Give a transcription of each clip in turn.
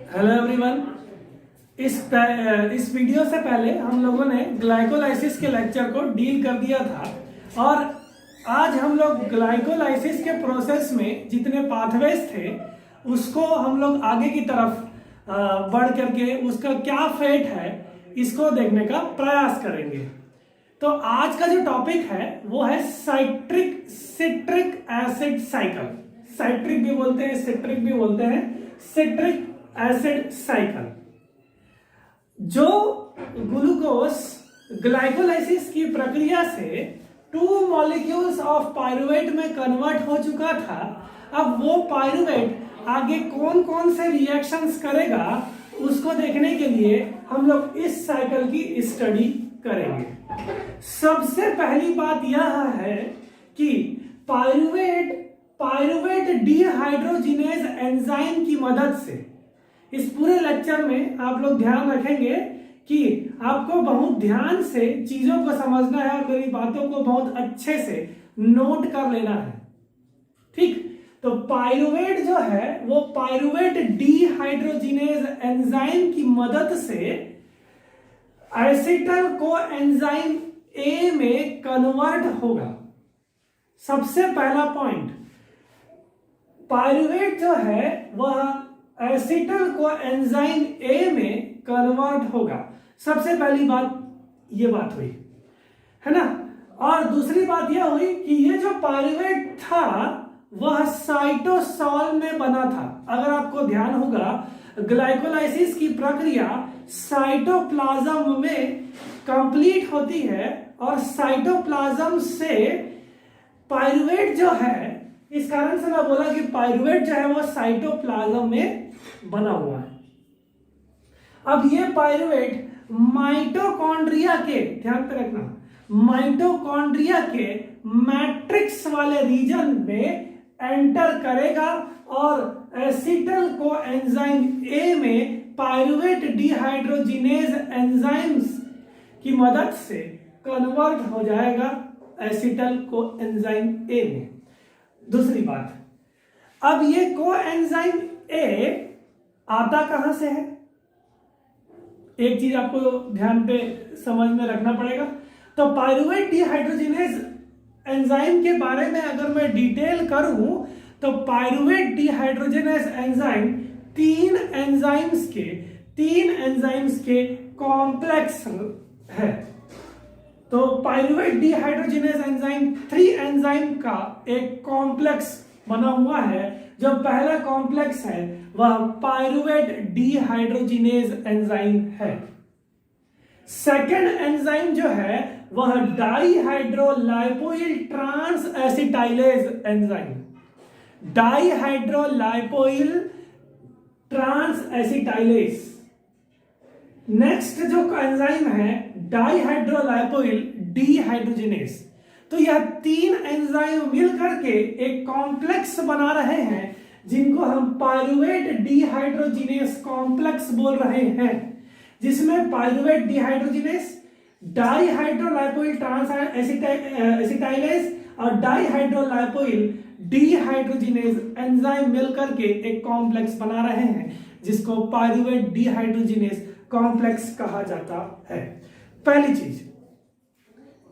Hello everyone. इस video से पहले हम लोगों ने ग्लाइकोलाइसिस के लेक्चर को डील कर दिया था और आज हम लोग ग्लाइकोलाइसिस के प्रोसेस में जितने पाथवेज थे उसको हम लोग आगे की तरफ बढ़ करके उसका क्या फेट है इसको देखने का प्रयास करेंगे। तो आज का जो टॉपिक है वो है सिट्रिक एसिड साइकिल। साइट्रिक भी बोलते हैं, सिट्रिक भी बोलते हैं, सिट्रिक एसिड साइकिल। जो ग्लूकोज ग्लाइकोलाइसिस की प्रक्रिया से 2 मॉलिक्यूल्स ऑफ पायरुवेट में कन्वर्ट हो चुका था, अब वो पायरुवेट आगे कौन कौन से रिएक्शंस करेगा उसको देखने के लिए हम लोग इस साइकिल की स्टडी करेंगे। सबसे पहली बात यह है कि पायरुवेट डिहाइड्रोजिनेज एंजाइम की मदद से, इस पूरे लेक्चर में आप लोग ध्यान रखेंगे कि आपको बहुत ध्यान से चीजों को समझना है और मेरी बातों को बहुत अच्छे से नोट कर लेना है। ठीक, तो पायरुवेट जो है वो पायरुवेट डिहाइड्रोजिनेज एंजाइम की मदद से एसिटल को एंजाइम ए में कन्वर्ट होगा। सबसे पहला पॉइंट, पायरुवेट जो है वह एसिटल को एंजाइम ए में कन्वर्ट होगा। सबसे पहली बात ये बात हुई है ना। और दूसरी बात यह हुई कि ये जो पायरुवेट था वह साइटोसॉल में बना था। अगर आपको ध्यान होगा, ग्लाइकोलाइसिस की प्रक्रिया साइटोप्लाज्म में कंप्लीट होती है और साइटोप्लाज्म से पायरुवेट जो है, इस कारण से मैं बोला कि पायरुवेट जो है वो साइटोप्लाज्म में बना हुआ है। अब ये पायरुवेट माइटोकॉन्ड्रिया के, ध्यान पे रखना, माइटोकॉन्ड्रिया के मैट्रिक्स वाले रीजन में एंटर करेगा और एसिटल को एंजाइम ए में पायरुवेट डिहाइड्रोजिनेज एंजाइम्स की मदद से कन्वर्ट हो जाएगा एसिटल को एंजाइम ए में। दूसरी बात, अब ये को एंजाइम ए आता कहां से है, एक चीज आपको ध्यान पे समझ में रखना पड़ेगा। तो पायरुवेट डिहाइड्रोजिनेज एंजाइम के बारे में अगर मैं डिटेल करूं तो पायरुवेट डिहाइड्रोजिनेज एंजाइम तीन एंजाइम्स के कॉम्प्लेक्स है। तो पायरुवेट डिहाइड्रोजिनेज एंजाइम 3 एंजाइम का एक कॉम्प्लेक्स बना हुआ है। जो पहला कॉम्प्लेक्स है वह पायरुवेट डिहाइड्रोजिनेज एंजाइम है। सेकेंड एंजाइम जो है वह dihydrolipoyl transacetylase enzyme, dihydrolipoyl transacetylase. Next जो एंजाइम है डाईहाइड्रोलाइपोइल डिहाइड्रोजिनेज। तो यह 3 एंजाइम मिलकर के एक कॉम्प्लेक्स बना रहे हैं जिनको हम पायरुवेट डिहाइड्रोजिनेज कॉम्प्लेक्स बोल रहे हैं, जिसमें पायरुवेट डिहाइड्रोजिनेज, डाईहाइड्रोलाइपोइल ट्रांस एसिटाइलेज और डाईहाइड्रोलाइपोइल डिहाइड्रोजिनेज एंजाइम मिलकर के एक कॉम्प्लेक्स बना रहे हैं जिसको पायरुवेट डिहाइड्रोजिनेज कॉम्प्लेक्स कहा जाता है। पहली चीज,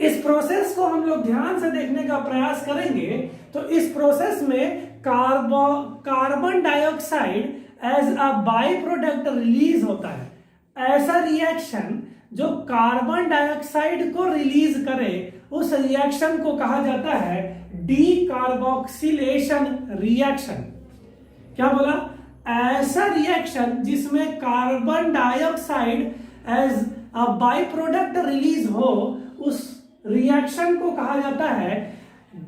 इस प्रोसेस को हम लोग ध्यान से देखने का प्रयास करेंगे तो इस प्रोसेस में carbon dioxide as a byproduct release होता है। ऐसा रिएक्शन जो कार्बन डाइऑक्साइड को रिलीज करे उस रिएक्शन को कहा जाता है डीकार्बोक्सिलेशन रिएक्शन। क्या बोला? ऐसा रिएक्शन जिसमें carbon dioxide as a byproduct release हो, उस रिएक्शन को कहा जाता है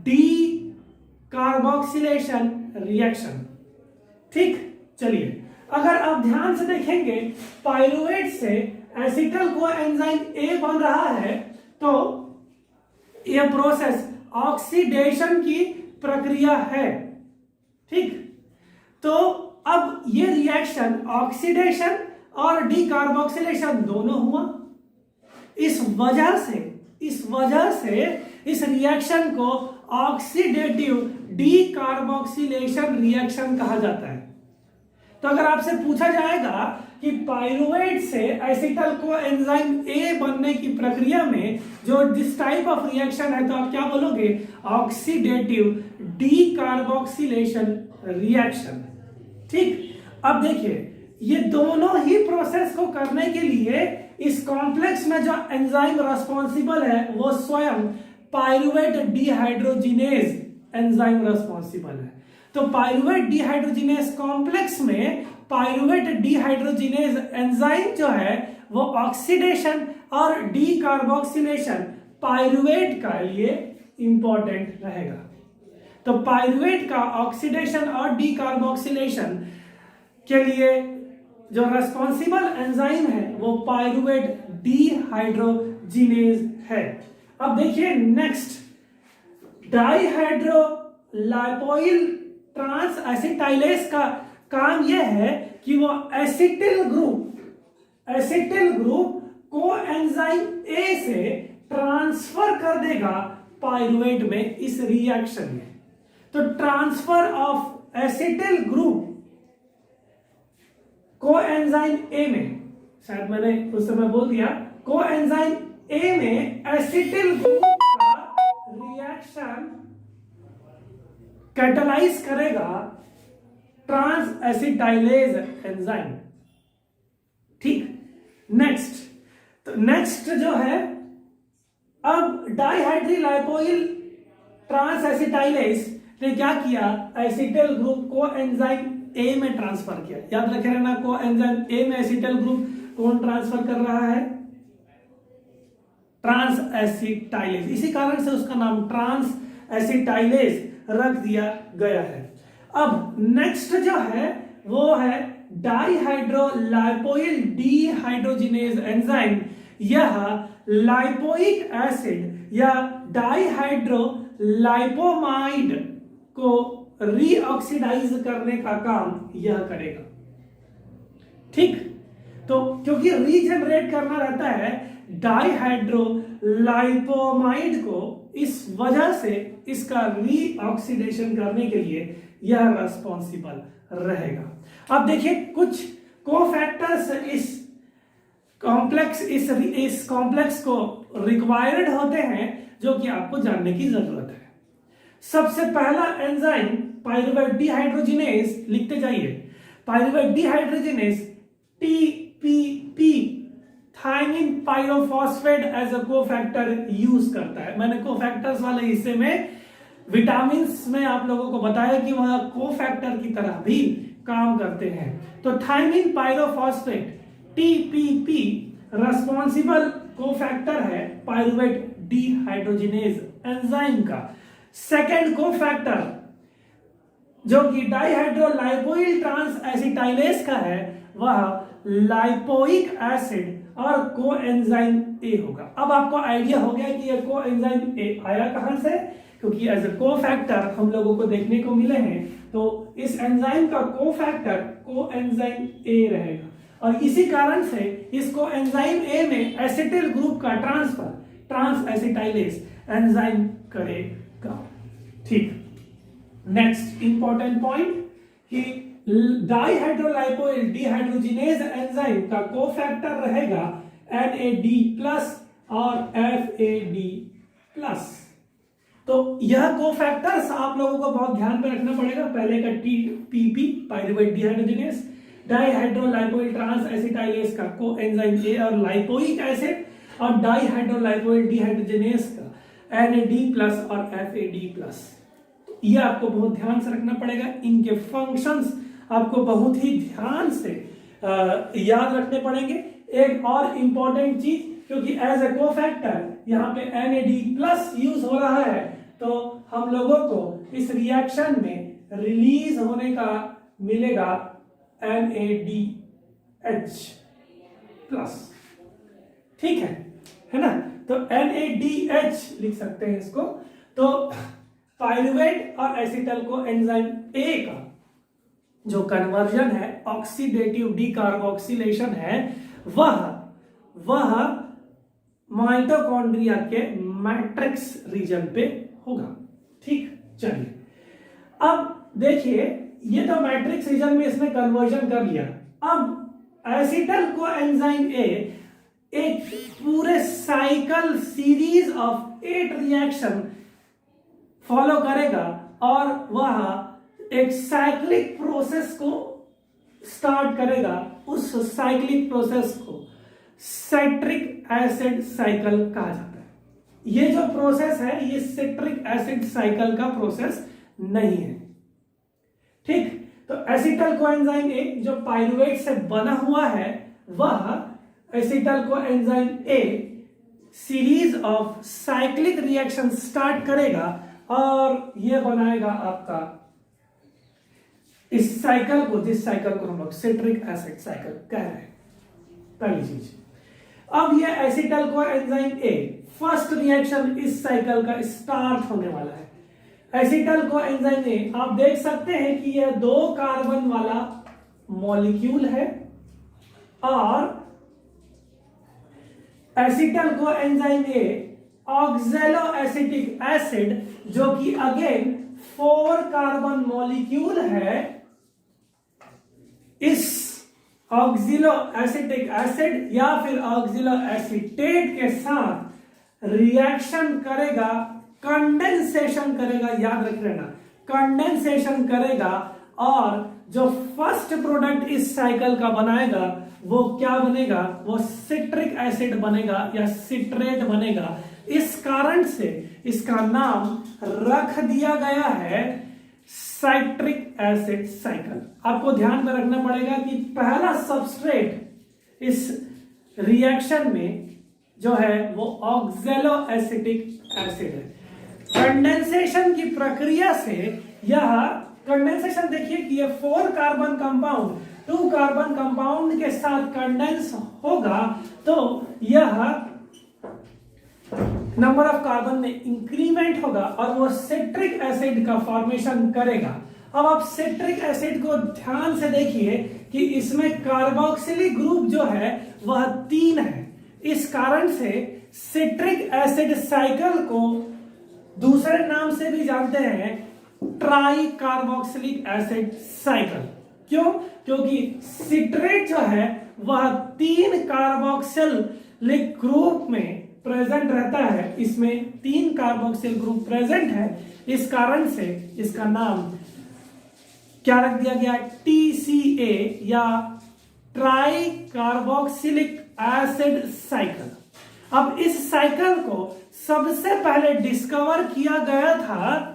डीकार्बोक्सिलेशन रिएक्शन। ठीक, चलिए अगर आप ध्यान से देखेंगे पायरुवेट से एसिटल को एंजाइम ए बन रहा है तो यह प्रोसेस ऑक्सीडेशन की प्रक्रिया है। ठीक, तो अब ये रिएक्शन ऑक्सीडेशन और डीकार्बोक्सिलेशन दोनों हुआ। इस वजह से इस रिएक्शन को ऑक्सीडेटिव डीकार्बोक्सिलेशन रिएक्शन कहा जाता है। तो अगर आपसे पूछा जाएगा कि पाइरुवेट से एसिटल कोएंजाइम ए बनने की प्रक्रिया में जो जिस टाइप ऑफ रिएक्शन है, तो आप क्या बोलोगे? Oxidative decarboxylation reaction. ठीक, अब देखिए ये दोनों ही प्रोसेस को करने के लिए इस कॉम्प्लेक्स में जो एंजाइम रिस्पॉन्सिबल है वो स्वयं पाइरुवेट डिहाइड्रोजिनेज एंजाइम रिस्पॉन्सिबल है। तो पाइरुवेट डिहाइड्रोजिनेज कॉम्प्लेक्स में पाइरुवेट डिहाइड्रोजिनेज एंजाइम जो है वो ऑक्सीडेशन और डीकार्बोक्सिलेशन पाइरुवेट का लिए इंपॉर्टेंट रहेगा। तो पाइरुवेट का ऑक्सीडेशन और डीकार्बोक्सिलेशन के लिए जो रेस्पॉन्सिबल एंजाइम है वो पाइरुवेट डिहाइड्रोजिनेज है। अब देखिए नेक्स्ट, डाइहाइड्रोलाइपोइल ट्रांस एसिटाइलेज का काम यह है कि वो एसिटिल ग्रुप को एंजाइम ए से ट्रांसफर कर देगा पाइरुवेट में इस रिएक्शन में। तो ट्रांसफर ऑफ एसिटिल ग्रुप को एंजाइम ए में, शायद मैंने उस समय बोल दिया, को एंजाइम ए में एसिटिल ग्रुप का रिएक्शन कैटालाइज करेगा ट्रांस एसिटाइलेज एंजाइम। ठीक, नेक्स्ट, तो नेक्स्ट जो है, अब डाइहाइड्रोलाइपोइल ट्रांस एसिटाइलेज ने क्या किया? एसिटिल ग्रुप को एंजाइम ए में ट्रांसफर किया। याद रखे रहना, को एंजाइम ए में एसिटिल ग्रुप कौन ट्रांसफर कर रहा है? Transacetylase. इसी कारण से उसका नाम ट्रांस एसिटाइलेज रख दिया गया है। अब नेक्स्ट जो है वो है डाइहाइड्रोलाइपोइल डिहाइड्रोजिनेज एंजाइम। यह लाइपोइक एसिड या डाइहाइड्रोलाइपोमाइड को रीऑक्सीडाइज करने का काम यह करेगा। ठीक, तो क्योंकि रीजनरेट करना रहता है डाइहाइड्रोलाइपोमाइड को, इस वजह से इसका रीऑक्सीडेशन करने के लिए यह रेस्पॉन्सिबल रहेगा। अब देखिए कुछ कोफैक्टर्स इस कॉम्प्लेक्स को रिक्वायर्ड होते हैं जो कि आपको जानने की जरूरत है। सबसे पहला एंजाइम पाइरुवेट डिहाइड्रोजिनेज, लिखते जाइए, pyruvate dehydrogenase TPP thiamine pyrophosphate as a cofactor use करता है। मैंने कोफैक्टर्स वाले हिस्से में विटामिन्स में आप लोगों को बताया कि वह कोफैक्टर की तरह भी काम करते हैं। तो thiamine pyrophosphate TPP responsible cofactor है पाइरुवेट डिहाइड्रोजिनेज एंजाइम का। सेकेंड कोफैक्टर जो कि डाइहाइड्रोलाइपोइल ट्रांस एसिटाइलेज का है वह लाइपोइक एसिड और कोएंजाइम ए होगा। अब आपको आइडिया हो गया कि ये कोएंजाइम ए आया कहां से, क्योंकि एज ए कोफैक्टर हम लोगों को देखने को मिले हैं। तो इस एंजाइम का कोफैक्टर कोएंजाइम ए रहेगा और इसी कारण से इस कोएंजाइम ए में एसिटिल ग्रुप का ट्रांसफर ट्रांस एसिटाइलेज एंजाइम करेगा। ठीक, नेक्स्ट इंपॉर्टेंट पॉइंट कि डाइहाइड्रोलाइपोइल डिहाइड्रोजिनेज एंजाइम का कोफैक्टर रहेगा NAD+ और FAD+। तो यह कोफैक्टर्स आप लोगों को बहुत ध्यान में रखना पड़ेगा। पहले का TPP pyruvate dehydrogenase, dihydrolipoyl transacetylase का कोएंजाइम ए और लाइपोइक एसिड, और डाइहाइड्रोलाइपोइल डिहाइड्रोजिनेज का NAD+ और FAD+। यह आपको बहुत ध्यान से रखना पड़ेगा। इनके फंक्शंस आपको बहुत ही ध्यान से याद रखने पड़ेंगे। एक और इंपॉर्टेंट चीज, क्योंकि एज ए कोफैक्टर यहाँ पे NAD+ यूज हो रहा है, तो हम लोगों को इस रिएक्शन में रिलीज होने का मिलेगा NADH+। ठीक है ना? तो NADH लिख सकते हैं इसको। तो पाइरुवेट और एसिटल को एंजाइम ए का जो कन्वर्जन है, ऑक्सीडेटिव डीकार्बोक्सिलेशन है, वह माइटोकॉन्ड्रिया के मैट्रिक्स रीजन पे होगा। ठीक, चलिए अब देखिए ये तो मैट्रिक्स रीजन में इसने कन्वर्जन कर लिया। अब एसिटल कोएंजाइम ए एक पूरे cycle series of 8 reaction follow करेगा और वह एक साइक्लिक प्रोसेस को स्टार्ट करेगा। उस साइक्लिक प्रोसेस को सिट्रिक एसिड साइकिल कहा जाता है। ये जो प्रोसेस है ये सिट्रिक एसिड साइकिल का प्रोसेस नहीं है। ठीक, तो एसिटल कोएंजाइम ए जो पाइरुवेट से बना हुआ है वह acetyl coenzyme A series of cyclic reaction start करेगा और यह बनाएगा आपका इस साइकिल को, जिस साइकिल को हम लोग सिट्रिक एसिड साइकिल कह रहे हैं। पहली चीज, अब यह acetyl coenzyme A first reaction इस साइकिल का स्टार्ट होने वाला है। एसिटल कोएंजाइम ए आप देख सकते हैं कि यह 2 कार्बन वाला मॉलिक्यूल है और acetyl coenzyme A oxaloacetic acid जो कि अगेन 4 कार्बन मॉलिक्यूल है, इस ऑक्सिलो एसिटिक एसिड या फिर ऑक्सिलो एसिटेट के साथ रिएक्शन करेगा, कंडेंसेशन करेगा। याद रख लेना, कंडेंसेशन करेगा और जो फर्स्ट प्रोडक्ट इस साइकिल का बनाएगा वो क्या बनेगा, वो सिट्रिक एसिड बनेगा या सिट्रेट बनेगा। इस कारण से इसका नाम रख दिया गया है साइट्रिक एसिड साइकिल। आपको ध्यान में रखना पड़ेगा कि पहला सबस्ट्रेट इस रिएक्शन में जो है वो ऑक्सैलो एसिटिक एसिड है। कंडेंसेशन की प्रक्रिया से यह कंडेंसेशन देखिए कि ये 4 कार्बन कंपाउंड 2 कार्बन कंपाउंड के साथ कंडेंस होगा तो यह नंबर ऑफ कार्बन में इंक्रीमेंट होगा और वो सिट्रिक एसिड का फॉर्मेशन करेगा। अब आप सिट्रिक एसिड को ध्यान से देखिए कि इसमें कार्बोक्सिलिक ग्रुप जो है वह 3 है। इस कारण से सिट्रिक एसिड साइकिल को दूसरे नाम से भी जानते हैं ट्राई कार्बोक्सिलिक एसिड साइकिल। क्यों? क्योंकि सिट्रेट जो है वह 3 कार्बोक्सिलिक ग्रुप में प्रेजेंट रहता है। इसमें 3 कार्बोक्सिल ग्रुप प्रेजेंट है, इस कारण से इसका नाम क्या रख दिया गया, TCA या ट्राई कार्बोक्सिलिक एसिड साइकिल। अब इस साइकिल को सबसे पहले डिस्कवर किया गया था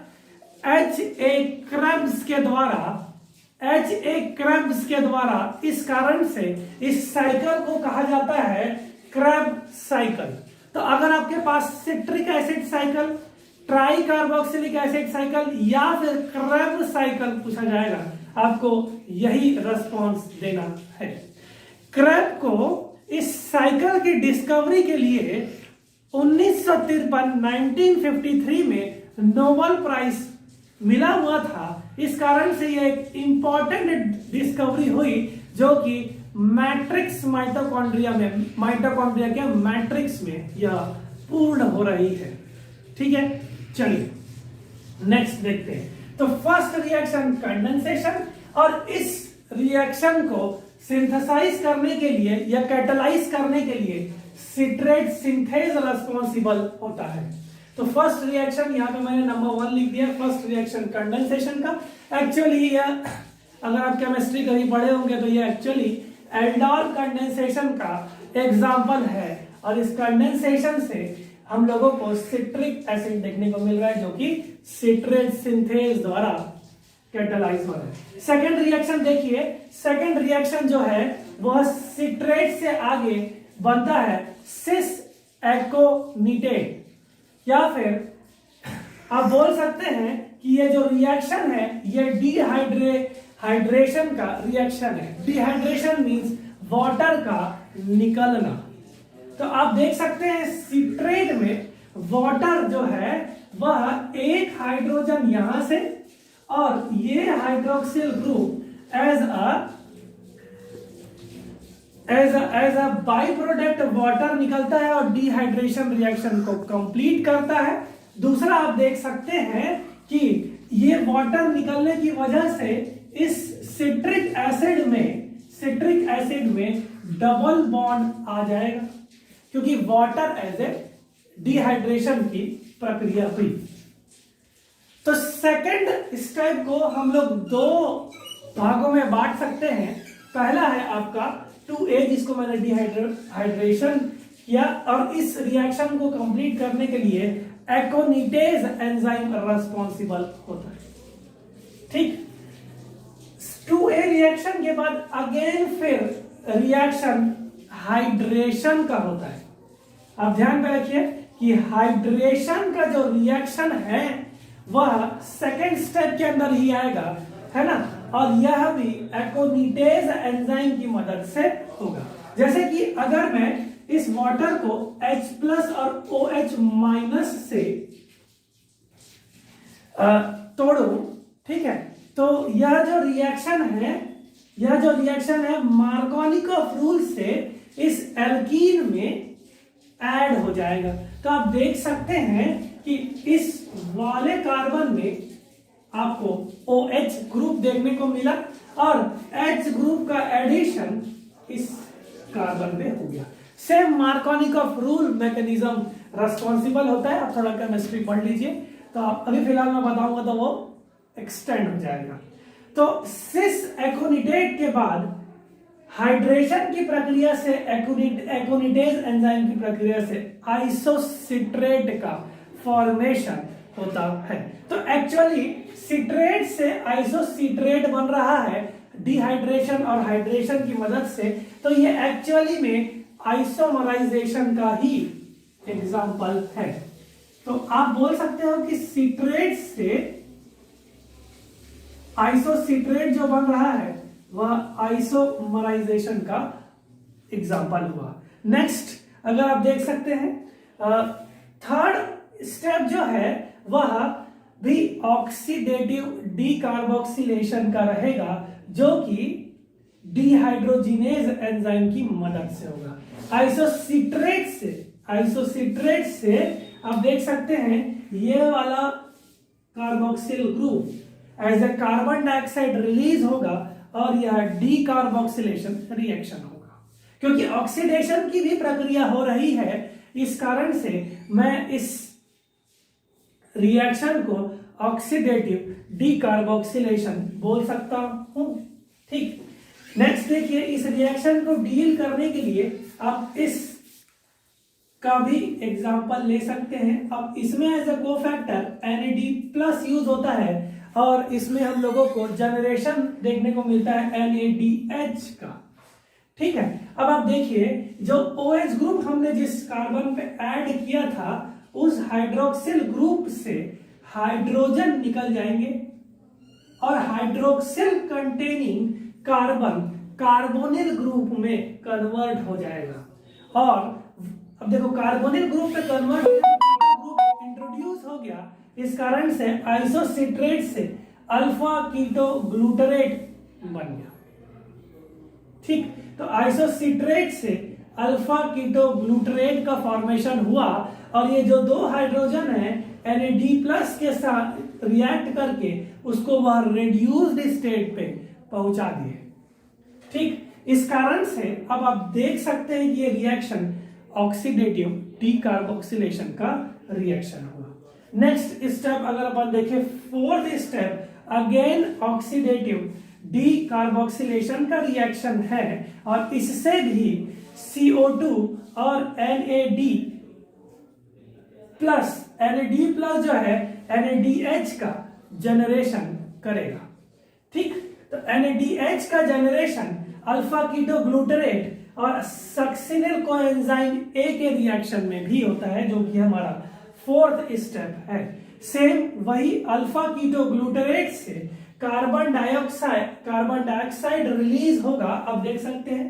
H.A. क्रेब्स के द्वारा। H.A. क्रेब्स के द्वारा, इस कारण से इस साइकिल को कहा जाता है क्रेब साइकिल। तो अगर आपके पास citric acid cycle, tricarboxylic acid cycle या फिर क्रेब साइकिल पूछा जाएगा, आपको यही रिस्पॉन्स देना है। क्रेब को इस साइकिल की डिस्कवरी के लिए 1953 में नोबेल प्राइज मिला हुआ था। इस कारण से यह एक इंपॉर्टेंट डिस्कवरी हुई जो कि मैट्रिक्स माइटोकॉन्ड्रिया के मैट्रिक्स में यह पूर्ण हो रही है। ठीक है, चलिए नेक्स्ट देखते हैं। तो फर्स्ट रिएक्शन कंडेंसेशन, और इस रिएक्शन को सिंथेसाइज करने के लिए या कैटलाइज करने के लिए सिट्रेट सिंथेज रिस्पॉन्सिबल होता है। तो फर्स्ट रिएक्शन यहाँ पे मैंने नंबर 1 लिख दिया, फर्स्ट रिएक्शन कंडेंसेशन का। एक्चुअली यह अगर आप केमिस्ट्री कभी पढ़े होंगे तो ये एक्चुअली एल्डोल कंडेंसेशन का एग्जाम्पल है और इस कंडेंसेशन से हम लोगों को सिट्रिक एसिड देखने को मिल रहा है जो कि सिट्रेट सिंथेज द्वारा कैटलाइज हो रहा है। सेकेंड रिएक्शन देखिए, सेकेंड रिएक्शन जो है वह सिट्रेट से आगे बनता है सिस एकोनिटेट, या फिर आप बोल सकते हैं कि ये जो रिएक्शन है ये डिहाइड्रेशन का रिएक्शन है। डिहाइड्रेशन मींस वाटर का निकलना। तो आप देख सकते हैं सिट्रेट में वाटर जो है वह एक हाइड्रोजन यहां से और ये hydroxyl group as a byproduct water निकलता है और डिहाइड्रेशन रिएक्शन को कंप्लीट करता है। दूसरा आप देख सकते हैं कि ये वाटर निकलने की वजह से इस सिट्रिक एसिड में डबल बॉन्ड आ जाएगा, क्योंकि वाटर एज ए डिहाइड्रेशन की प्रक्रिया हुई। तो सेकंड स्टेप को हम लोग दो भागों में बांट सकते हैं। पहला है आपका 2A, जिसको मैंने डिहाइड्रेशन किया, और इस रिएक्शन को कंप्लीट करने के लिए एकोनिटेज एंजाइम रिस्पॉन्सिबल होता है। ठीक, 2A रिएक्शन के बाद अगेन फिर रिएक्शन हाइड्रेशन का होता है। आप ध्यान में रखिए कि हाइड्रेशन का जो रिएक्शन है वह सेकेंड स्टेप के अंदर ही आएगा, है ना, और यह भी एकोनिटेज एंजाइम की मदद से होगा। जैसे कि अगर मैं इस वाटर को H+ और OH- से तोड़ूं, ठीक है, तो यह जो रिएक्शन है मार्कोनिकॉफ रूल से इस एल्कीन में ऐड हो जाएगा। तो आप देख सकते हैं कि इस वाले कार्बन में आपको OH ग्रुप देखने को मिला और H ग्रुप का एडिशन इस कार्बन में हो गया। Same Markovnikov rule mechanism responsible होता है। आप थोड़ा केमिस्ट्री पढ़ लीजिए, तो आप अभी फिलहाल मैं बताऊंगा तो वो एक्सटेंड हो जाएगा। तो सिस एकोनिटेट के बाद हाइड्रेशन की प्रक्रिया से एकोनिटेज एंजाइम की प्रक्रिया से आइसोसिट्रेट का फॉर्मेशन होता है। तो एक्चुअली सिट्रेट से आइसोसिट्रेट बन रहा है डिहाइड्रेशन और हाइड्रेशन की मदद से। तो ये एक्चुअली में आइसोमराइजेशन का ही एग्जाम्पल है। तो आप बोल सकते हो कि सिट्रेट से आइसोसिट्रेट जो बन रहा है वह आइसोमराइजेशन का एग्जाम्पल हुआ। नेक्स्ट अगर आप देख सकते हैं थर्ड स्टेप जो है वह भी ऑक्सीडेटिव डीकार्बोक्सिलेशन का रहेगा, जो कि डिहाइड्रोजिनेज एंजाइम की मदद से होगा। आइसोसिट्रेट से आप देख सकते हैं ये वाला carboxyl group as a carbon dioxide release होगा और यह डीकार्बोक्सिलेशन रिएक्शन होगा। क्योंकि ऑक्सीडेशन की भी प्रक्रिया हो रही है, इस कारण से मैं इस रिएक्शन को ऑक्सीडेटिव डीकार्बोक्सिलेशन बोल सकता हूं। ठीक, नेक्स्ट देखिए, इस रिएक्शन को डील करने के लिए आप इस का भी एग्जांपल ले सकते हैं। अब इसमें as a cofactor NAD+ use होता है और इसमें हम लोगों को जनरेशन देखने को मिलता है NADH का। ठीक है, अब आप देखिए जो OH ग्रुप हमने जिस कार्बन पे ऐड किया था उस हाइड्रोक्सिल ग्रुप से हाइड्रोजन निकल जाएंगे और hydroxyl containing carbon carbonyl group में कन्वर्ट हो जाएगा। और अब देखो कार्बोनिल ग्रुप में कन्वर्ट ग्रुप इंट्रोड्यूस हो गया, इस कारण से आइसोसिट्रेट से अल्फा कीटो ग्लूटरेट बन गया। ठीक, तो आइसोसिट्रेट से अल्फा कीटो ग्लूटरेट का फॉर्मेशन हुआ और ये जो दो हाइड्रोजन है NAD+ के साथ रिएक्ट करके उसको वह रेड्यूस्ड स्टेट पे पहुंचा दिए। ठीक, इस कारण से अब आप देख सकते हैं कि ये रिएक्शन ऑक्सीडेटिव डीकार्बोक्सिलेशन का रिएक्शन हुआ। नेक्स्ट स्टेप अगर अपन देखें, fourth step again oxidative decarboxylation का रिएक्शन है और इससे भी CO2 और NAD+ जो है NADH का जनरेशन करेगा। ठीक, तो NADH का जनरेशन अल्फा कीटो ग्लूटरेट और सक्सिनिल कोएंजाइम A के रिएक्शन में भी होता है, जो कि हमारा फोर्थ स्टेप है। सेम वही अल्फा कीटो ग्लूटरेट से कार्बन डाइऑक्साइड रिलीज होगा। अब देख सकते हैं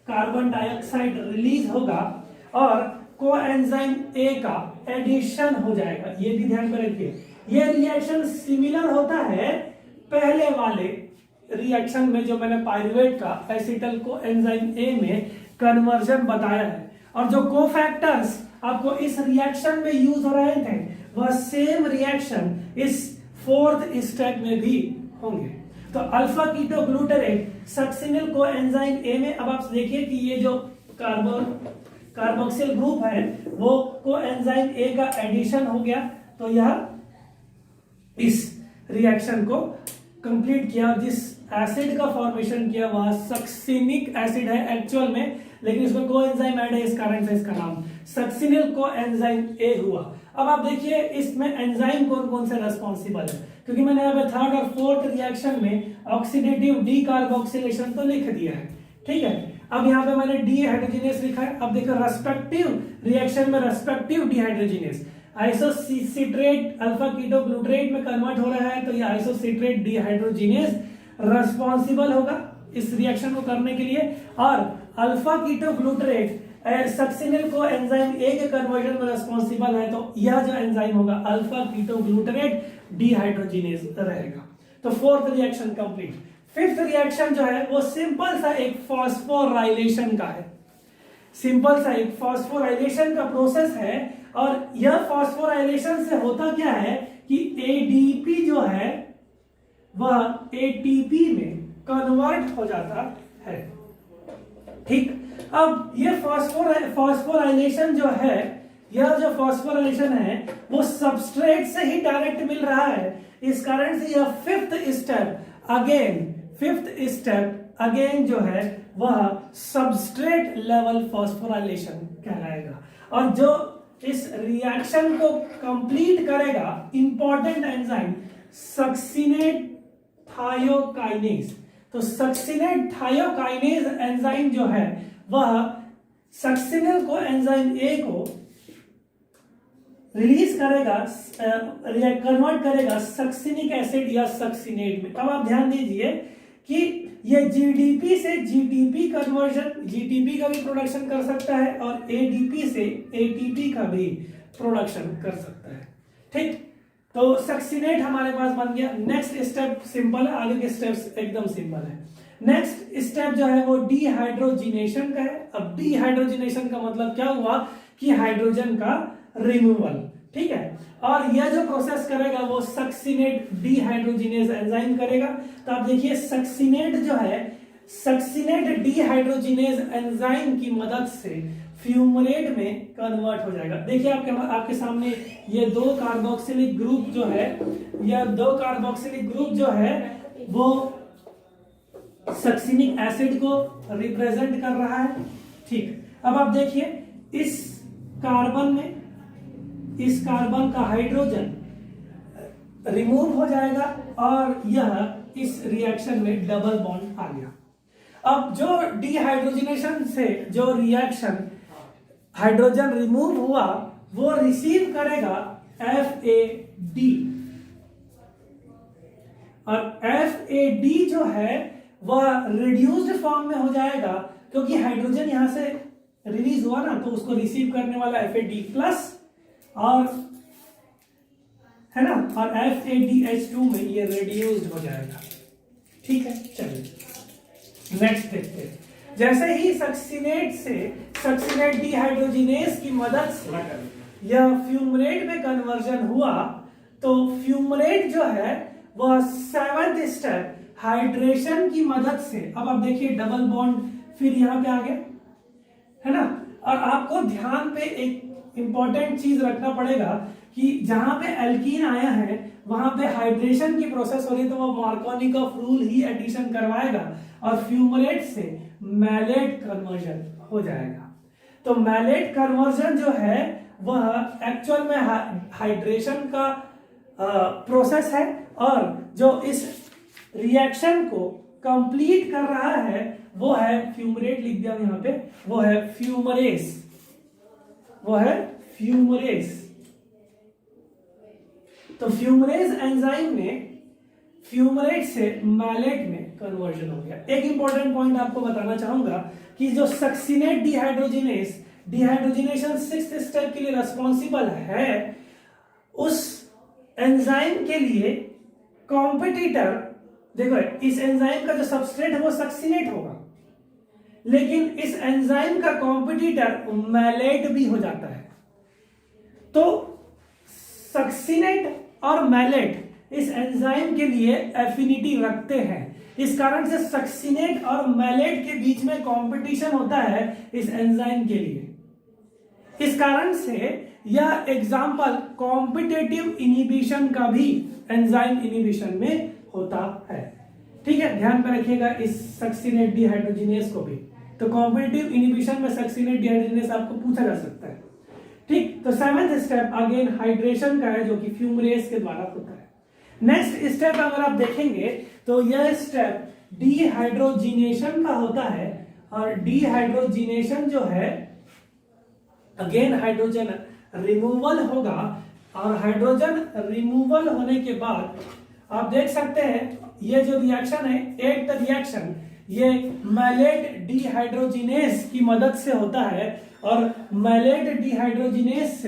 कार्बन डाइऑक्साइड रिलीज होगा और कोएंजाइम A का एडिशन हो जाएगा। ये भी ध्यान में रखिए, ये रिएक्शन सिमिलर होता है पहले वाले रिएक्शन में जो मैंने पाइरुवेट का एसिटल कोएंजाइम A में कन्वर्जन बताया है। और जो कोफैक्टर्स आपको इस रिएक्शन में यूज हो रहे थे वह सेम रिएक्शन इस फोर्थ स्टेप में भी होंगे। तो alpha ketoglutarate succinyl coenzyme A में, अब आप देखिए कि ये जो कार्बोक्सिल ग्रुप है वो कोएंजाइम ए का एडिशन हो गया, तो यह इस रिएक्शन को कंप्लीट किया। जिस एसिड का फॉर्मेशन किया वह सक्सिनिक एसिड है एक्चुअल में, लेकिन इसमें कोएंजाइम ऐड है, इस कारण से इसका नाम सक्सिनिल कोएंजाइम ए हुआ। अब आप देखिए इसमें एंजाइम कौन कौन से रेस्पॉन्सिबल है, क्योंकि मैंने यहाँ पे थर्ड और फोर्थ रिएक्शन में ऑक्सीडेटिव डीकार्बोक्सिलेशन तो लिख दिया है, ठीक है। अब यहाँ पे मैंने डीहाइड्रोजिनेस लिखा है। अब देखो रेस्पेक्टिव रिएक्शन में respective dehydrogenase, isocitrate alpha ketoglutarate में कन्वर्ट हो रहा है, तो ये आइसोसिट्रेट डीहाइड्रोजिनेस रेस्पॉन्सिबल होगा इस रिएक्शन को करने के लिए। और अल्फा कीटो ग्लूटारेट सक्सिनिल को एंजाइम ए के कन्वर्जन में रेस्पॉन्सिबल है, तो यह जो एंजाइम होगा अल्फा कीटो ग्लूटारेट डीहाइड्रोजिनेस रहेगा। तो fourth reaction complete. Fifth reaction जो है वो सिंपल सा एक फॉस्फोराइलेशन का है, सिंपल सा एक फॉस्फोराइलेशन का प्रोसेस है। और यह फॉस्फोराइलेशन से होता क्या है कि एडीपी जो है वह एटीपी में कन्वर्ट हो जाता है, ठीक। अब ये फॉस्फोराइलेशन जो है, यह जो फॉस्फोराइलेशन है वो सबस्ट्रेट से ही डायरेक्ट मिल रहा है, इस कारण से यह फिफ्थ स्टेप अगेन जो है वह सबस्ट्रेट लेवल फॉस्फोराइलेशन कहलाएगा। और जो इस रिएक्शन को कंप्लीट करेगा इंपॉर्टेंट एंजाइम सक्सिनेट थायोकाइनेज। तो सक्सिनेट थायोकाइनेज एंजाइम जो है वह सक्सिनिल को एंजाइम ए को रिलीज करेगा, कन्वर्ट करेगा सक्सिनिक एसिड या सक्सिनेट में। अब आप ध्यान दीजिए कि ये जीडीपी से जीटीपी कन्वर्जन, जीटीपी का भी प्रोडक्शन कर सकता है और एडीपी से एटीपी का भी प्रोडक्शन कर सकता है, ठीक। तो सक्सिनेट हमारे पास बन गया। नेक्स्ट स्टेप सिंपल है, आगे के स्टेप्स एकदम सिंपल है। नेक्स्ट स्टेप जो है वो डीहाइड्रोजिनेशन का है। अब डीहाइड्रोजिनेशन का मतलब क्या हुआ कि हाइड्रोजन का रिमूवल, ठीक है। और यह जो प्रोसेस करेगा वो सक्सिनेट डीहाइड्रोजिनेज एंजाइम करेगा। तो आप देखिए सक्सिनेट जो है, सक्सिनेट डीहाइड्रोजिनेज एंजाइम की मदद से फ्यूमरेट में कन्वर्ट हो जाएगा। देखिए आपके सामने ये दो कार्बोक्सिलिक ग्रुप जो है, यह दो कार्बोक्सिलिक ग्रुप जो है वो सक्सिनिक एसिड को रिप्रेजेंट कर रहा है, ठीक। अब आप देखिए इस कार्बन में, इस कार्बन का हाइड्रोजन रिमूव हो जाएगा और यह इस रिएक्शन में डबल बॉन्ड आ गया। अब जो डीहाइड्रोजिनेशन से जो रिएक्शन हाइड्रोजन रिमूव हुआ वो रिसीव करेगा FAD, और FAD जो है वह रिड्यूस्ड फॉर्म में हो जाएगा, क्योंकि हाइड्रोजन यहां से रिलीज हुआ ना, तो उसको रिसीव करने वाला FAD प्लस और है ना, और FADH2 में ये रिड्यूस्ड हो जाएगा, ठीक है। चलिए नेक्स्ट देखते हैं। जैसे ही सक्सिनेट से सक्सिनेट डीहाइड्रोजिनेज की मदद से यह फ्यूमरेट में कन्वर्जन हुआ, तो फ्यूमरेट जो है वह सेवंथ स्टेप हाइड्रेशन की मदद से, अब आप देखिए डबल बॉन्ड फिर यहां पे आ गया, है ना। और आपको ध्यान पे एक इंपॉर्टेंट चीज रखना पड़ेगा कि जहां पे एल्कीन आया है वहां पे हाइड्रेशन की प्रोसेस हो रही है, तो वो मार्कोनिकॉफ रूल ही एडिशन करवाएगा और फ्यूमरेट से मैलेट कन्वर्जन हो जाएगा। तो मैलेट कन्वर्जन जो है वह एक्चुअल में हाइड्रेशन का प्रोसेस है, और जो इस रिएक्शन को कंप्लीट कर रहा है वो है फ्यूमरेट, लिख दिया यहां पे, वो है फ्यूमरेस, वो है फ्यूमरेस। तो फ्यूमरेस एंजाइम में फ्यूमरेट से मैलेट में कन्वर्जन हो गया। एक इंपॉर्टेंट पॉइंट आपको बताना चाहूंगा कि जो succinate dehydrogenase, dehydrogenation sixth step के लिए रिस्पॉन्सिबल है, उस एंजाइम के लिए कॉम्पिटिटर, देखो इस एंजाइम का जो सबस्ट्रेट है वो सक्सिनेट होगा, लेकिन इस एंजाइम का कॉम्पिटिटर मैलेट भी हो जाता है। तो सक्सिनेट और मैलेट इस एंजाइम के लिए एफिनिटी रखते हैं। इस कारण से सक्सिनेट और मैलेट के बीच में कंपटीशन होता है इस एंजाइम के लिए। इस कारण से यह एग्जाम्पल कॉम्पिटेटिव इनिबिशन का भी एंजाइम इनिबिशन में होता है। ठीक है, ध्यान में रखिएगा इस सक्सिनेट डिहाइड्रोजिनेस को भी। तो कॉम्पिटेटिव इनिबिशन में सक्सिनेट डिहाइड्रोजिनेस आपको पूछा जा सकता है। ठीक, तो 7th स्टेप अगेन हाइड्रेशन का है, जो कि फ्यूमरेस के द्वारा होता है। नेक्स्ट स्टेप अगर आप देखेंगे तो यह स्टेप डिहाइड्रोजिनेशन का होता है, और डिहाइड्रोजिनेशन जो है अगेन हाइड्रोजन रिमूवल होगा, और हाइड्रोजन रिमूवल होने के बाद आप देख सकते हैं ये जो रिएक्शन है, एट द रिएक्शन, ये मैलेट डिहाइड्रोजिनेस की मदद से होता है, और मैलेट डिहाइड्रोजिनेस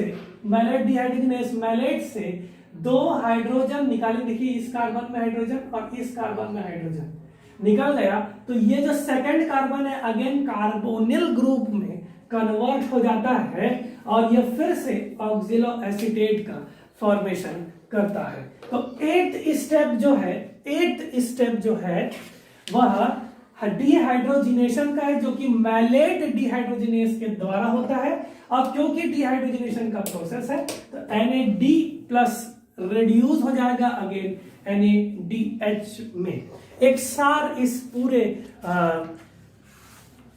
मैलेट से दो हाइड्रोजन निकाले। देखिए इस कार्बन में हाइड्रोजन और इस कार्बन में हाइड्रोजन निकल गया, तो ये जो सेकंड कार्बन है अगेन कार्बोनिल ग्रुप में कन्वर्ट हो जाता है, और ये फिर से ऑक्सिलो एसीटेट का फॉर्मेशन करता है। तो 8th स्टेप जो है वह डिहाइड्रोजिनेशन का है, जो कि मैलेट डिहाइड्रोजिनेस के द्वारा होता है। अब क्योंकि डिहाइड्रोजिनेशन का प्रोसेस है तो NAD+ रिड्यूस हो जाएगा अगेन NADH में। एक सार इस पूरे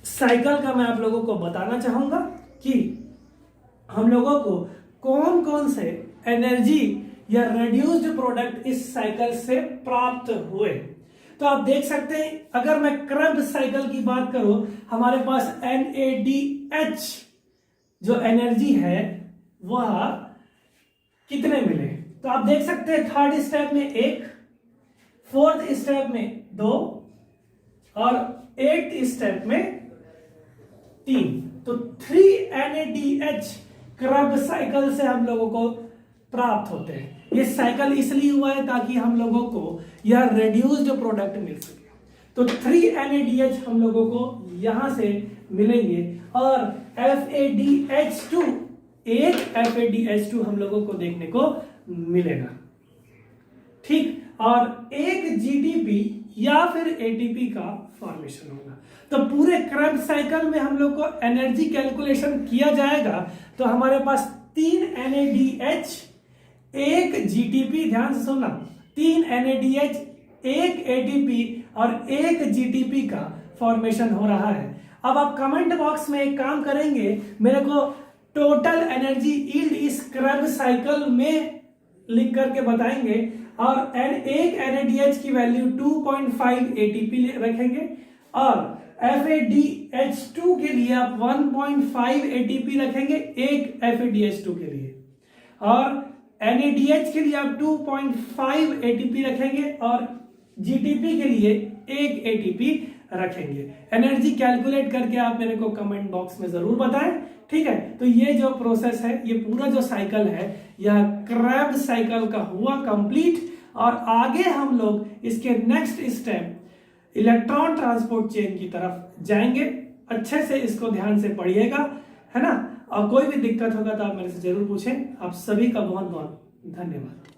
साइकिल का मैं आप लोगों को बताना चाहूंगा कि हम लोगों को कौन कौन से एनर्जी या रिड्यूस्ड प्रोडक्ट इस साइकिल से प्राप्त हुए। तो आप देख सकते हैं, अगर मैं क्रब्स साइकिल की बात करूं, हमारे पास NADH जो एनर्जी है वह कितने मिले, तो आप देख सकते हैं 3rd स्टेप में 1, 4th स्टेप में 2 और 8th स्टेप में 3। तो 3 NADH क्रब साइकिल से हम लोगों को प्राप्त होते हैं। ये साइकिल इसलिए हुआ है ताकि हम लोगों को यह रिड्यूस्ड प्रोडक्ट मिल सके। तो 3 NADH हम लोगों को यहां से मिलेंगे, और FADH2 एक FADH2 हम लोगों को देखने को मिलेगा। ठीक, और एक GTP या फिर ATP का फॉर्मेशन होगा। तो पूरे क्रब साइकिल में हम लोग को एनर्जी कैलकुलेशन किया जाएगा, तो हमारे पास 3 NADH, एक GTP, ध्यान से सुनना, 3 NADH, एक ATP और एक GTP का फॉर्मेशन हो रहा है। अब आप कमेंट बॉक्स में एक काम करेंगे, मेरे को टोटल एनर्जी यील्ड इस क्रब साइकिल में लिख करके बताएंगे, और एक NADH की वैल्यू 2.5 ATP रखेंगे, और FADH2 के लिए आप 1.5 ATP रखेंगे एक FADH2 के लिए, और NADH के लिए आप 2.5 ATP रखेंगे, और GTP के लिए 1 ATP रखेंगे। एनर्जी कैलकुलेट करके आप मेरे को कमेंट बॉक्स में जरूर बताएं। ठीक है, तो ये जो प्रोसेस है, ये पूरा जो साइकिल है, यह क्रैब साइकिल का हुआ कंप्लीट, और आगे हम लोग इसके next step electron transport chain की तरफ जाएंगे। अच्छे से इसको ध्यान से पढ़िएगा, है ना, और कोई भी दिक्कत होगा तो आप मेरे से जरूर पूछें। आप सभी का बहुत बहुत धन्यवाद।